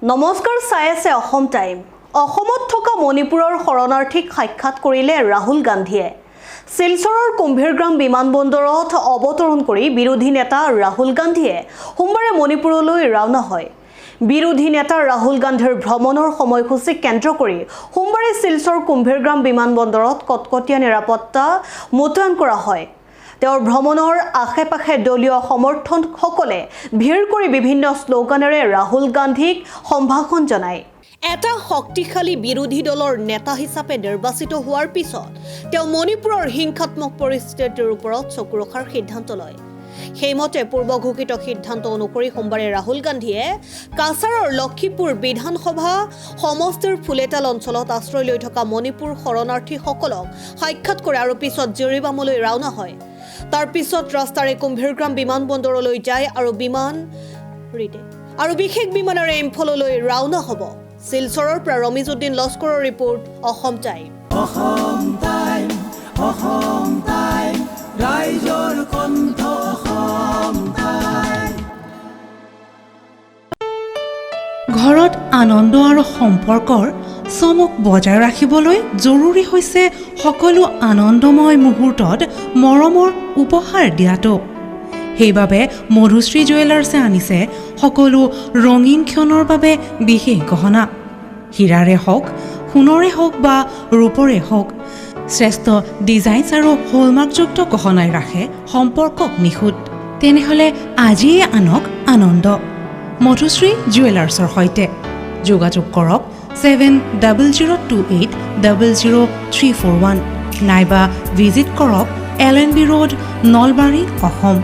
নমস্কাৰ, চাই আছে অসম টাইম। অসমত থকা মণিপুৰৰ শৰণাৰ্থীক সাক্ষাৎ কৰিলে ৰাহুল গান্ধীয়ে। শিলচৰৰ কুম্ভীৰগ্ৰাম বিমানবন্দৰত অৱতৰণ কৰি বিৰোধী নেতা ৰাহুল গান্ধীয়ে সোমবাৰে মণিপুৰলৈ ৰাওনা হয়। বিৰোধী নেতা ৰাহুল গান্ধীৰ ভ্ৰমণৰ সময়সূচী কেন্দ্ৰ কৰি সোমবাৰে শিলচৰ কুম্ভীৰগ্ৰাম বিমানবন্দৰত কটকটীয়া নিৰাপত্তা মোতায়েন কৰা হয়। তেওঁৰ ভ্ৰমণৰ আশে-পাশে দলীয় সমৰ্থকসকলে ভিৰ কৰি বিভিন্ন শ্লোগানেৰে ৰাহুল গান্ধীক সম্ভাষণ জনায়। এটা শক্তিশালী বিৰোধী দলৰ নেতা হিচাপে নিৰ্বাচিত হোৱাৰ পিছত তেওঁ মণিপুৰৰ হিংসাত্মক পৰিস্থিতিৰ ওপৰত চকু ৰখাৰ সিদ্ধান্ত লয়। সেইমতে পূৰ্বঘোষিত সিদ্ধান্ত অনুসৰি সোমবাৰে ৰাহুল গান্ধীয়ে কাছাৰৰ লক্ষীপুৰ বিধানসভা সমষ্টিৰ ফুলেতাল অঞ্চলত আশ্ৰয় লৈ থকা মণিপুৰ শৰণাৰ্থীসকলক সাক্ষাৎ কৰে আৰু পিছত জিৰিবামলৈ ৰাওনা হয়। তাৰ পিছত ৰাস্তাৰে কুম্ভীৰগ্ৰাম বিমানবন্দৰলৈ যায় আৰু বিশেষ বিমানেৰে ইম্ফললৈ ৰাওনা হ'ব। শিলচৰৰ পৰা ৰমিজউদ্দিন লস্কৰৰ ৰিপৰ্ট, অসম টাইম। ৰাইজৰ কণ্ঠ অসম টাইম। ঘৰত আনন্দ আৰু সম্পৰ্কৰ চমক বজাই ৰাখিবলৈ জৰুৰী হৈছে সকলো আনন্দময় মুহূৰ্তত মৰমৰ উপহাৰ দিয়াটো। সেইবাবে মধুশ্ৰী জুৱেলাৰ্ছে আনিছে সকলো ৰঙীন ক্ষণৰ বাবে বিশেষ গহনা। হীৰাৰে হওক, সোণৰে হওক বা ৰূপৰে হওক, শ্ৰেষ্ঠ ডিজাইনছ আৰু হলমাৰ্কযুক্ত গহনাই ৰাখে সম্পৰ্কক নিখুঁত। তেনেহ'লে আজিয়ে আনক আনন্দ মধুশ্ৰী জুৱেলাৰ্ছৰ সৈতে। যোগাযোগ কৰক 7002800341 নাইবা ভিজিট কৰক LNB ৰোড, নলবাৰী, অসম।